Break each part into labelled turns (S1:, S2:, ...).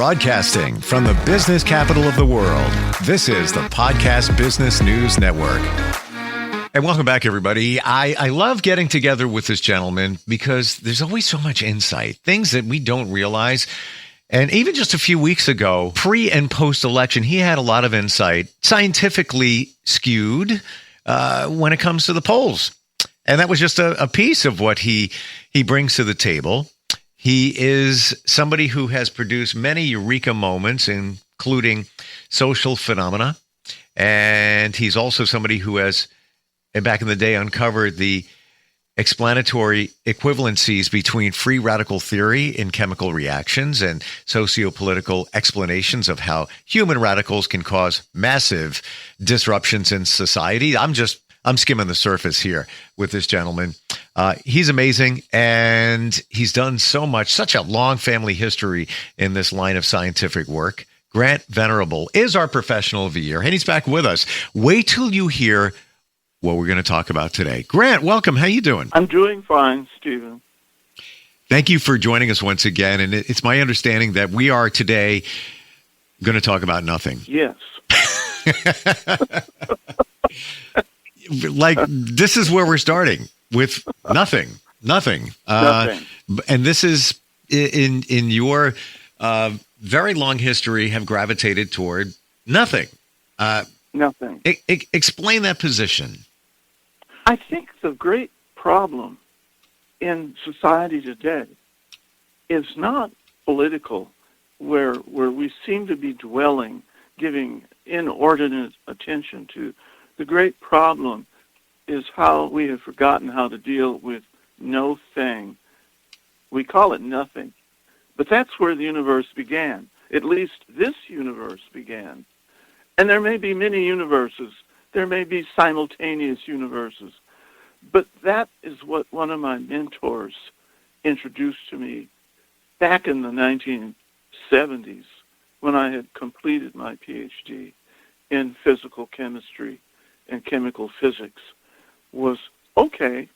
S1: Broadcasting from the business capital of the world, this is the Podcast Business News Network. And welcome back, everybody. I love getting together with this gentleman because there's always so much insight, things that we don't realize. And even just a few weeks ago, pre and post-election, he had a lot of insight, scientifically skewed when it comes to the polls. And that was just a piece of what he brings to the table. He is somebody who has produced many eureka moments, including social phenomena. And he's also somebody who has, back in the day, uncovered the explanatory equivalencies between free radical theory in chemical reactions and sociopolitical explanations of how human radicals can cause massive disruptions in society. I'm skimming the surface here with this gentleman. He's amazing, and he's done so much, such a long family history in this line of scientific work. Grant Venerable is our professional of the year, and he's back with us. Wait till you hear what we're going to talk about today. Grant, welcome. How you doing?
S2: I'm doing fine, Stephen.
S1: Thank you for joining us once again, and it's my understanding that we are today going to talk about nothing.
S2: Yes.
S1: Like, this is where we're starting with nothing.
S2: Nothing.
S1: And this is in your very long history have gravitated toward nothing.
S2: Nothing.
S1: Explain that position.
S2: I think the great problem in society today is not political, where we seem to be dwelling, giving inordinate attention to. The great problem is how we have forgotten how to deal with no thing. We call it nothing, but that's where the universe began. At least this universe began. And there may be many universes. There may be simultaneous universes. But that is what one of my mentors introduced to me back in the 1970s when I had completed my PhD in physical chemistry and chemical physics. Was, okay,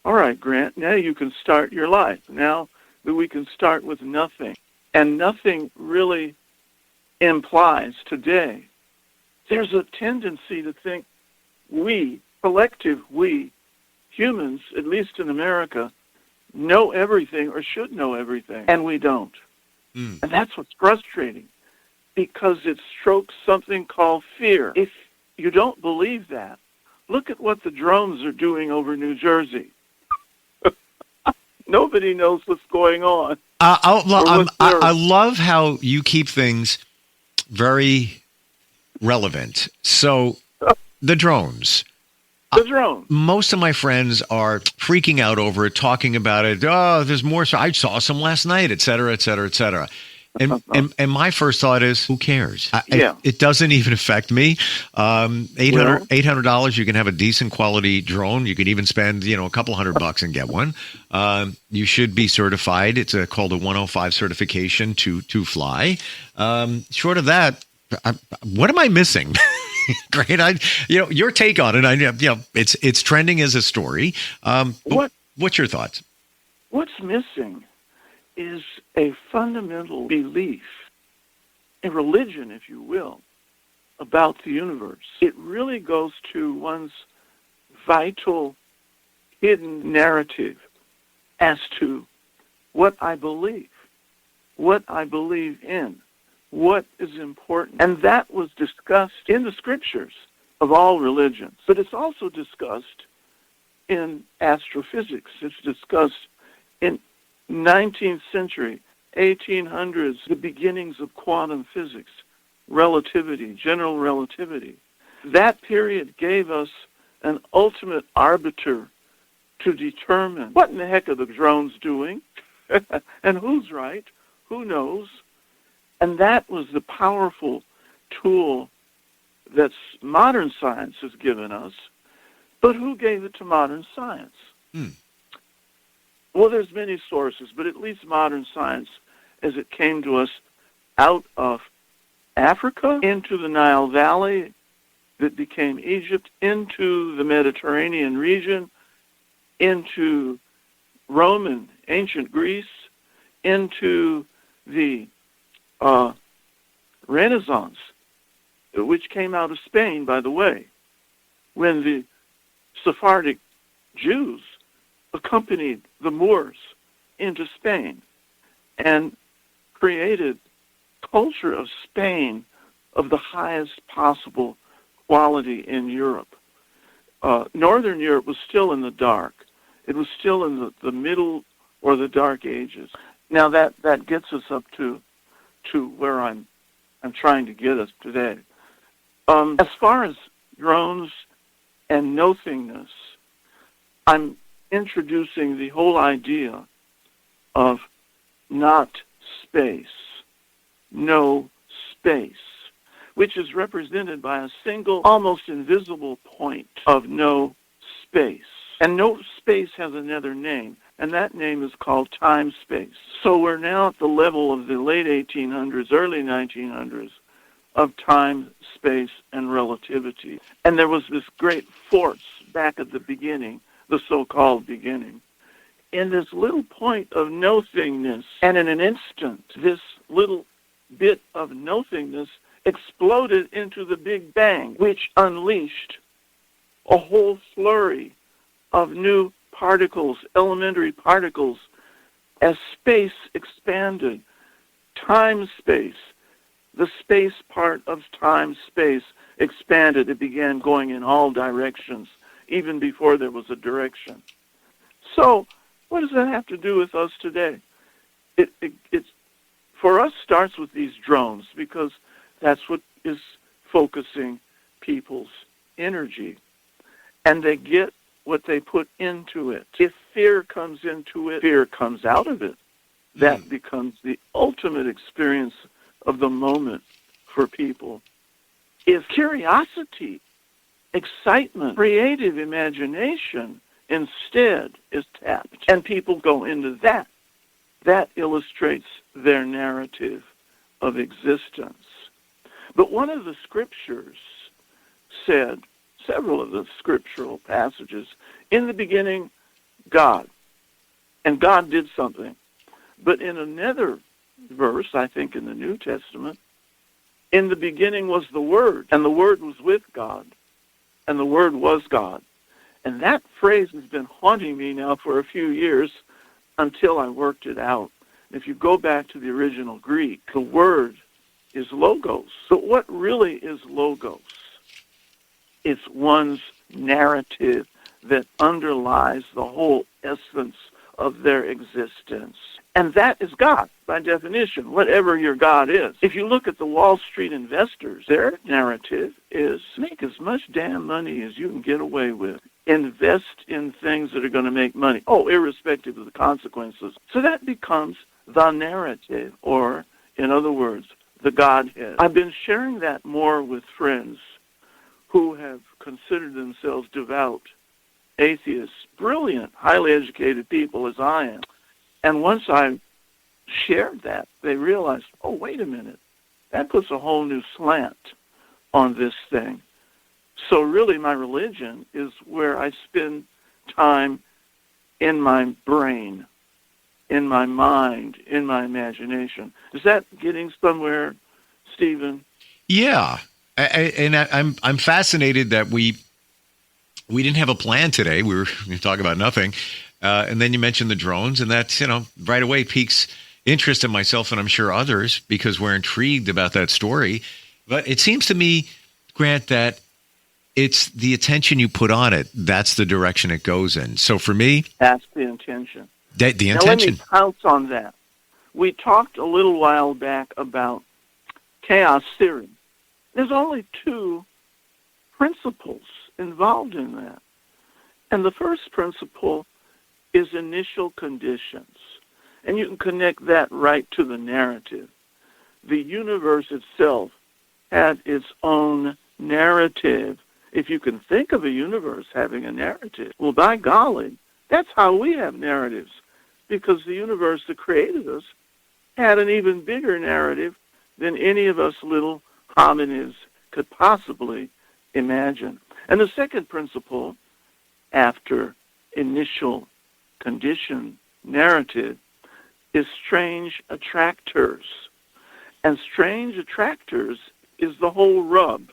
S2: all right, Grant, now you can start your life. Now that we can start with nothing. And nothing really implies today. There's a tendency to think we, collective we, humans, at least in America, know everything or should know everything, and we don't. And that's what's frustrating, because it strokes something called fear. If you don't believe that, look at what the drones are doing over New Jersey. Nobody knows what's going on.
S1: I love how you keep things very relevant. So, the drones.
S2: The drone.
S1: Most of my friends are freaking out over it, talking about it. Oh, there's more. So I saw some last night, et cetera, et cetera, et cetera. And my first thought is, who cares? It doesn't even affect me. $800, you can have a decent quality drone. You could even spend, a couple $100 and get one. You should be certified. It's called a 105 certification to fly. Short of that, what am I missing? Great. Your take on it. It's trending as a story. What's your thoughts?
S2: What's missing is a fundamental belief, a religion, if you will, about the universe. It really goes to one's vital, hidden narrative as to what I believe in, what is important. And that was discussed in the scriptures of all religions. But it's also discussed in astrophysics. It's discussed in 19th century, 1800s, the beginnings of quantum physics, relativity, general relativity. That period gave us an ultimate arbiter to determine what in the heck are the drones doing and who's right, who knows. And that was the powerful tool that modern science has given us. But who gave it to modern science? Well, there's many sources, but at least modern science, as it came to us out of Africa, into the Nile Valley that became Egypt, into the Mediterranean region, into Rome and ancient Greece, into the Renaissance, which came out of Spain, by the way, when the Sephardic Jews accompanied the Moors into Spain and created culture of Spain of the highest possible quality in Europe. Northern Europe was still in the dark. It was still in the middle or the dark ages. Now that gets us up to where I'm trying to get us today. As far as drones and nothingness, I'm introducing the whole idea of not space, no space, which is represented by a single, almost invisible point of no space. And no space has another name, and that name is called time-space. So we're now at the level of the late 1800s, early 1900s, of time, space, and relativity. And there was this great force back at the beginning, the so-called beginning. In this little point of nothingness, and in an instant, this little bit of nothingness exploded into the Big Bang, which unleashed a whole flurry of new particles, elementary particles, as space expanded. Time-space, the space part of time-space expanded. It began going in all directions, even before there was a direction. So, what does that have to do with us today? It's for us, starts with these drones, because that's what is focusing people's energy. And they get what they put into it. If fear comes into it, fear comes out of it. That becomes the ultimate experience of the moment for people. If curiosity, excitement, creative imagination instead is tapped, and people go into that, that illustrates their narrative of existence. But one of the scriptures said, several of the scriptural passages, in the beginning, God. And God did something. But in another verse, I think in the New Testament, in the beginning was the Word, and the Word was with God, and the Word was God. And that phrase has been haunting me now for a few years until I worked it out. If you go back to the original Greek, the word is logos. But what really is logos? It's one's narrative that underlies the whole essence of their existence. And that is God, by definition, whatever your God is. If you look at the Wall Street investors, their narrative is make as much damn money as you can get away with. Invest in things that are going to make money. Irrespective of the consequences. So that becomes the narrative, or, in other words, the Godhead. I've been sharing that more with friends who have considered themselves devout atheists, brilliant, highly educated people as I am. And once I shared that, they realized, wait a minute, that puts a whole new slant on this thing. So really my religion is where I spend time in my brain, in my mind, in my imagination. Is that getting somewhere, Stephen?
S1: Yeah. I'm fascinated that we didn't have a plan today. We were going to talk about nothing. And then you mentioned the drones, and that, right away piques interest in myself and I'm sure others because we're intrigued about that story. But it seems to me, Grant, that it's the attention you put on it. That's the direction it goes in. So for me,
S2: that's the intention.
S1: The intention. Now let
S2: me pounce on that. We talked a little while back about chaos theory. There's only two principles involved in that. And the first principle is initial conditions. And you can connect that right to the narrative. The universe itself had its own narrative. If you can think of a universe having a narrative, well, by golly, that's how we have narratives. Because the universe that created us had an even bigger narrative than any of us little hominids could possibly imagine. And the second principle, after initial condition narrative, is strange attractors. And strange attractors is the whole rub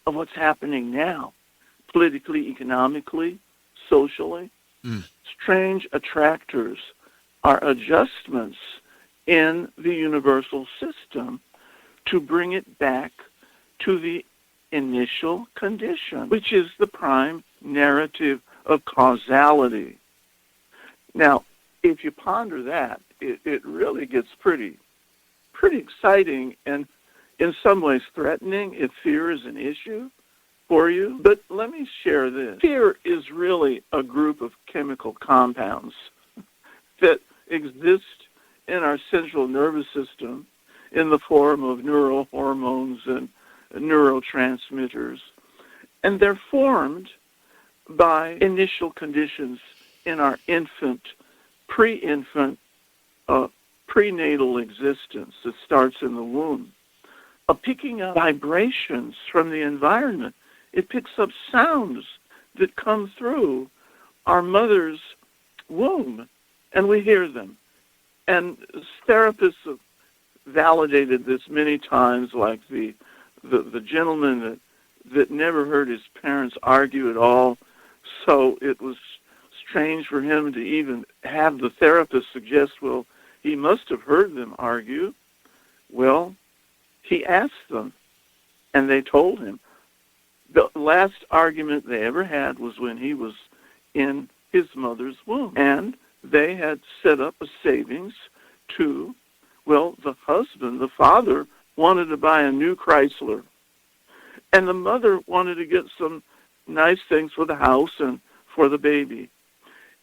S2: of what's happening now, politically, economically, socially. Strange attractors are adjustments in the universal system to bring it back to the initial condition, which is the prime narrative of causality. Now, if you ponder that, it really gets pretty exciting and in some ways threatening if fear is an issue for you. But let me share this. Fear is really a group of chemical compounds that exist in our central nervous system in the form of neural hormones and neurotransmitters. And they're formed by initial conditions in our pre-infant, prenatal existence that starts in the womb. Picking up vibrations from the environment. It picks up sounds that come through our mother's womb, and we hear them. And therapists have validated this many times, like the gentleman that never heard his parents argue at all, so it was strange for him to even have the therapist suggest, well, he must have heard them argue. Well, he asked them, and they told him. The last argument they ever had was when he was in his mother's womb. And they had set up a savings to, well, the husband, the father, wanted to buy a new Chrysler. And the mother wanted to get some nice things for the house and for the baby.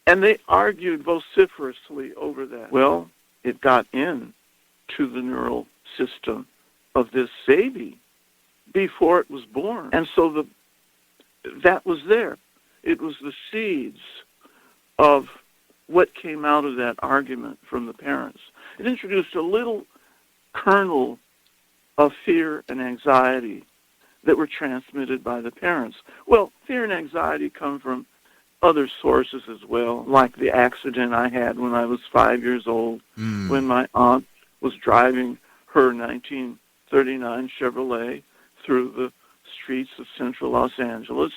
S2: And they argued vociferously over that. Well, it got in to the neural system of this baby before it was born. And so that was there. It was the seeds of what came out of that argument from the parents. It introduced a little kernel of fear and anxiety that were transmitted by the parents. Well, fear and anxiety come from other sources as well, like the accident I had when I was 5 years old, when my aunt was driving her 1939 Chevrolet through the streets of central Los Angeles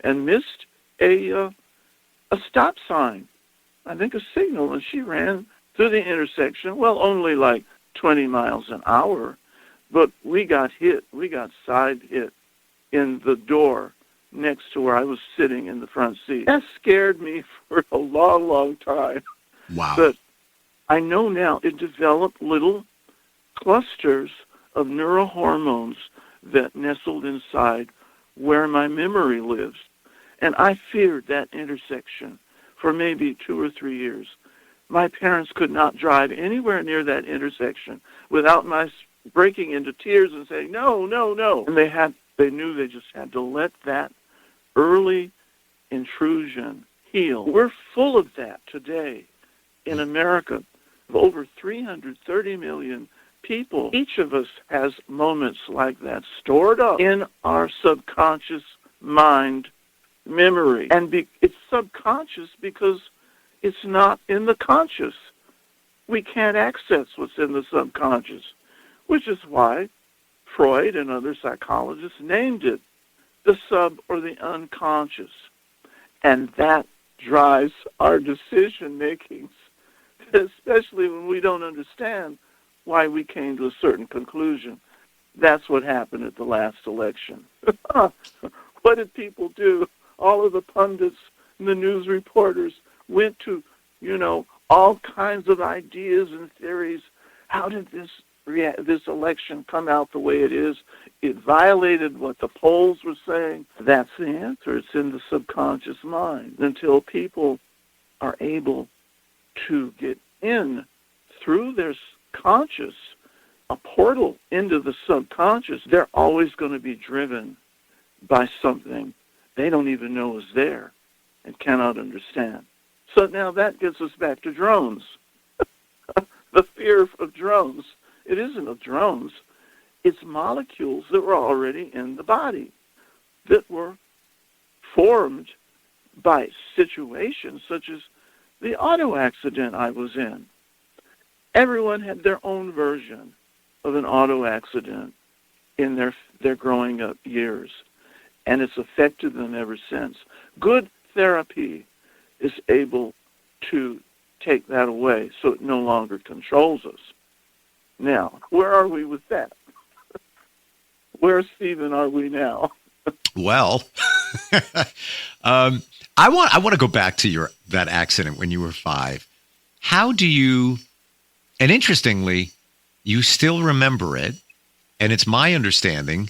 S2: and missed a stop sign, I think a signal, and she ran through the intersection, well, only like 20 miles an hour, but we got side hit in the door next to where I was sitting in the front seat. That scared me for a long, long time.
S1: Wow.
S2: But I know now it developed little clusters of neural hormones that nestled inside where my memory lives. And I feared that intersection for maybe 2 or 3 years. My parents could not drive anywhere near that intersection without my breaking into tears and saying, no, no, no. And they knew they just had to let that early intrusion heal. We're full of that today in America. Over 330 million people. Each of us has moments like that stored up in our subconscious mind memory. And it's subconscious because it's not in the conscious. We can't access what's in the subconscious, which is why Freud and other psychologists named it the sub or the unconscious. And that drives our decision makings, especially when we don't understand why we came to a certain conclusion. That's what happened at the last election. What did people do? All of the pundits and the news reporters went to, all kinds of ideas and theories. How did this election come out the way it is? It violated what the polls were saying. That's the answer. It's in the subconscious mind. Until people are able to get in through their conscious, a portal into the subconscious, they're always going to be driven by something they don't even know is there and cannot understand. So now that gets us back to drones. The fear of drones. It isn't of drones. It's molecules that were already in the body that were formed by situations such as the auto accident I was in. Everyone had their own version of an auto accident in their growing up years, and it's affected them ever since. Good therapy is able to take that away so it no longer controls us. Now, where are we with that? Where, Stephen, are we now?
S1: Well, I want to go back to that accident when you were 5. How do you, and interestingly, you still remember it, and it's my understanding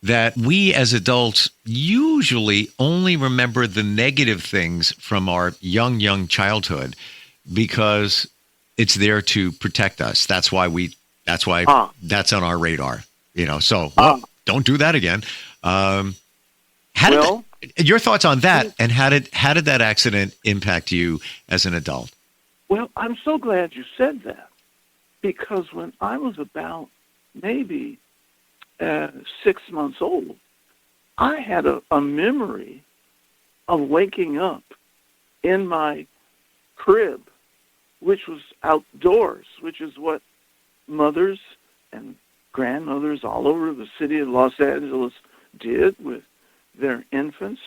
S1: that we as adults usually only remember the negative things from our young childhood because it's there to protect us. That's why that's on our radar, so don't do that again. Your thoughts on that, and how did that accident impact you as an adult?
S2: Well, I'm so glad you said that, because when I was about maybe 6 months old, I had a memory of waking up in my crib, which was outdoors, which is what mothers and grandmothers all over the city of Los Angeles did with their infants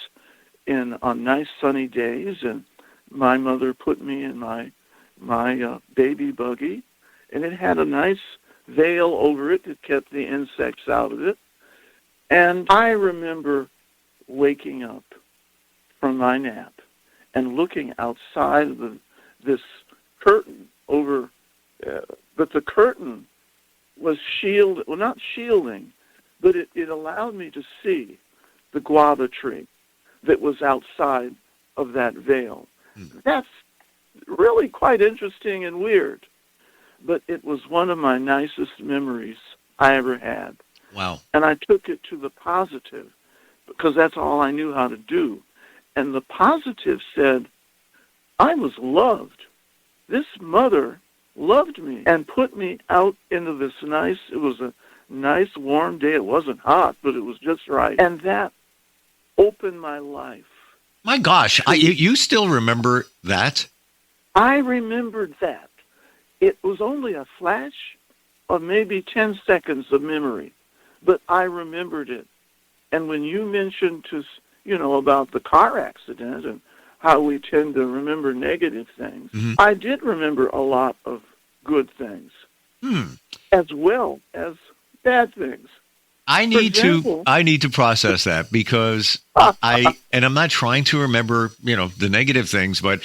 S2: on nice sunny days. And my mother put me in my baby buggy, and it had a nice veil over it that kept the insects out of it. And I remember waking up from my nap and looking outside of this curtain over, but the curtain was not shielding, but it allowed me to see the guava tree that was outside of that veil. That's really quite interesting and weird, but it was one of my nicest memories I ever had.
S1: Wow.
S2: And I took it to the positive because that's all I knew how to do. And the positive said, I was loved. This mother loved me and put me out into this it was a nice warm day. It wasn't hot, but it was just right. And that opened my life.
S1: My gosh, you still remember that?
S2: I remembered that. It was only a flash of maybe 10 seconds of memory, but I remembered it. And when you mentioned about the car accident and how we tend to remember negative things, I did remember a lot of good things, as well as bad things.
S1: I need to process that because and I'm not trying to remember, the negative things, but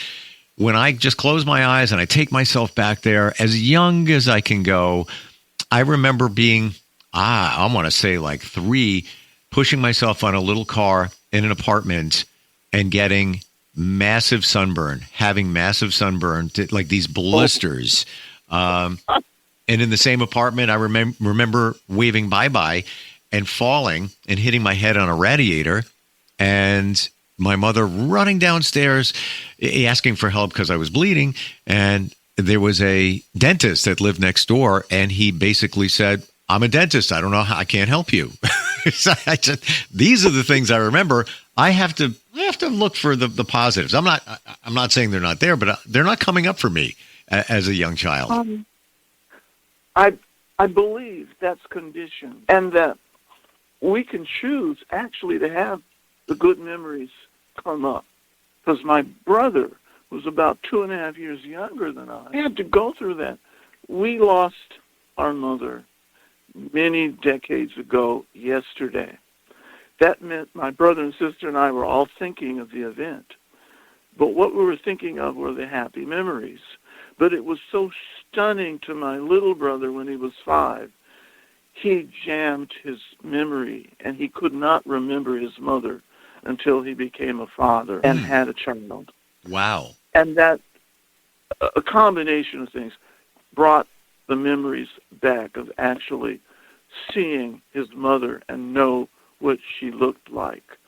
S1: when I just close my eyes and I take myself back there, as young as I can go, I remember being, I want to say like 3, pushing myself on a little car in an apartment and getting massive sunburn, like these blisters. And in the same apartment, I remember waving bye-bye and falling and hitting my head on a radiator, and my mother running downstairs asking for help because I was bleeding. And there was a dentist that lived next door, and he basically said, I'm a dentist. I don't know how I can't help you. So these are the things I remember. I have to look for the positives. I'm not saying they're not there, but they're not coming up for me as a young child.
S2: I believe that's conditioned, and that we can choose actually to have the good memories come up. Because my brother was about 2.5 years younger than I had to go through that. We lost our mother many decades ago yesterday. That meant my brother and sister and I were all thinking of the event. But what we were thinking of were the happy memories. But it was so stunning to my little brother when he was 5. He jammed his memory, and he could not remember his mother until he became a father and had a child.
S1: Wow.
S2: And that, a combination of things, brought the memories back of actually seeing his mother and know what she looked like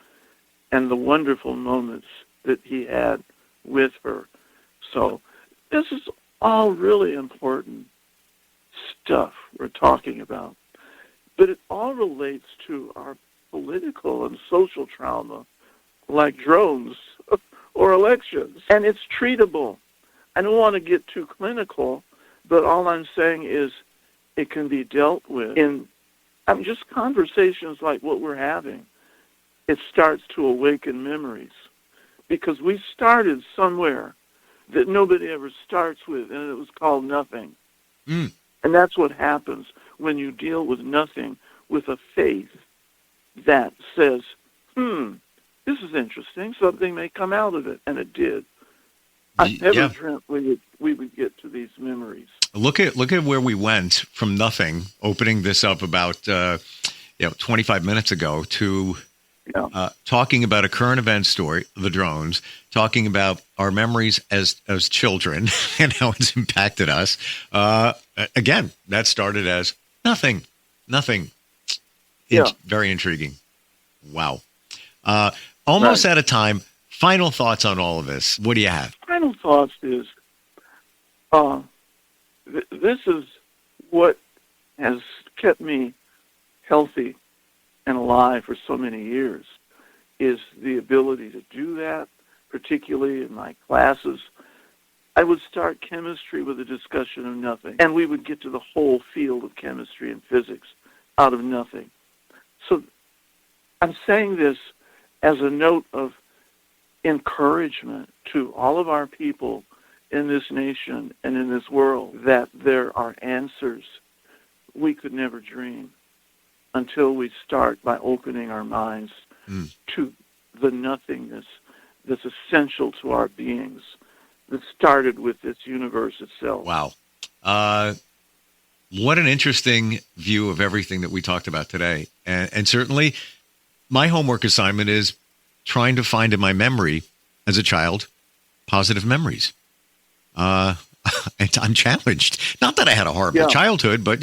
S2: and the wonderful moments that he had with her. So this is all really important stuff we're talking about. But it all relates to our political and social trauma, like drones or elections. And it's treatable. I don't want to get too clinical, but all I'm saying is it can be dealt with in just conversations like what we're having. It starts to awaken memories because we started somewhere that nobody ever starts with, and it was called nothing. And that's what happens when you deal with nothing with a faith that says, this is interesting. Something may come out of it, and it did. I never dreamt we would get to these memories.
S1: Look at where we went from nothing, opening this up about 25 minutes ago, to talking about a current event story, the drones, talking about our memories as children and how it's impacted us. Again, that started as nothing. It's very intriguing. Wow. Almost out of time. Final thoughts on all of this. What do you have?
S2: Final thoughts is, this is what has kept me healthy and alive for so many years, is the ability to do that, particularly in my classes. I would start chemistry with a discussion of nothing, and we would get to the whole field of chemistry and physics out of nothing. So I'm saying this as a note of encouragement to all of our people in this nation and in this world, that there are answers we could never dream until we start by opening our minds to the nothingness that's essential to our beings, that started with this universe itself.
S1: Wow. What an interesting view of everything that we talked about today. And certainly my homework assignment is trying to find in my memory as a child positive memories. I'm challenged. Not that I had a horrible childhood, but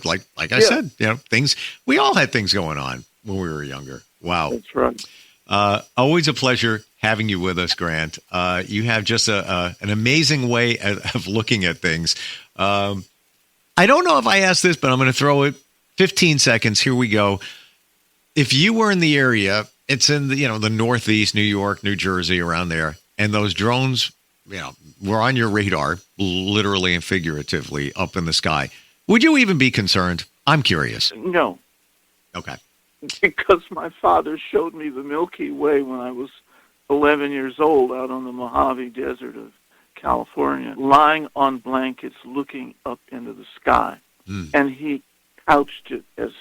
S1: like I said, things, we all had things going on when we were younger. Wow.
S2: That's right.
S1: Always a pleasure having you with us, Grant. You have just an amazing way of looking at things. I don't know if I asked this, but I'm going to throw it 15 seconds. Here we go. If you were in the area, it's in the Northeast, New York, New Jersey, around there, and those drones, were on your radar, literally and figuratively, up in the sky, would you even be concerned? I'm curious.
S2: No.
S1: Okay.
S2: Because my father showed me the Milky Way when I was 11 years old out on the Mojave Desert of California, lying on blankets looking up into the sky. And he couched it as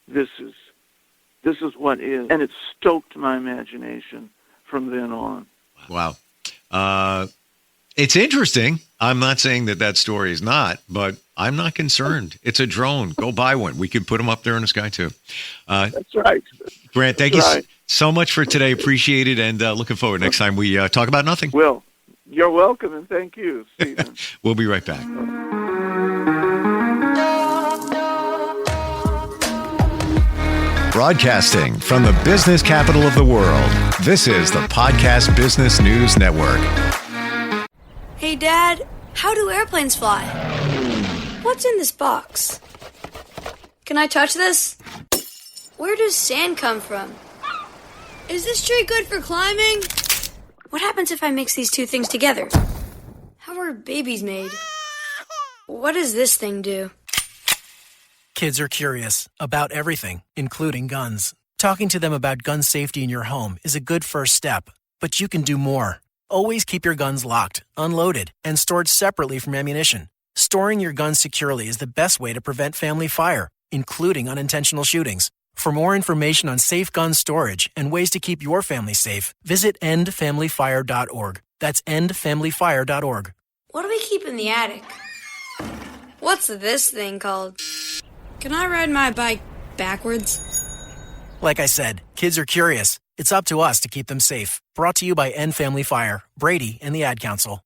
S2: this is what is. And it stoked my imagination from then on.
S1: Wow. It's interesting. I'm not saying that story is not, but I'm not concerned. It's a drone. Go buy one. We could put them up there in the sky too.
S2: That's right.
S1: Grant, thank you so much for today. Appreciate it. And looking forward next time we talk about nothing.
S2: Will, you're welcome. And thank you, Stephen.
S1: We'll be right back. Broadcasting from the business capital of the world, this is the Podcast Business News Network.
S3: Hey, Dad, how do airplanes fly? What's in this box? Can I touch this? Where does sand come from? Is this tree good for climbing? What happens if I mix these two things together? How are babies made? What does this thing do?
S4: Kids are curious about everything, including guns. Talking to them about gun safety in your home is a good first step, but you can do more. Always keep your guns locked, unloaded, and stored separately from ammunition. Storing your guns securely is the best way to prevent family fire, including unintentional shootings. For more information on safe gun storage and ways to keep your family safe, visit endfamilyfire.org. That's endfamilyfire.org.
S3: What do we keep in the attic? What's this thing called? Can I ride my bike backwards?
S4: Like I said, kids are curious. It's up to us to keep them safe. Brought to you by End Family Fire, Brady, and the Ad Council.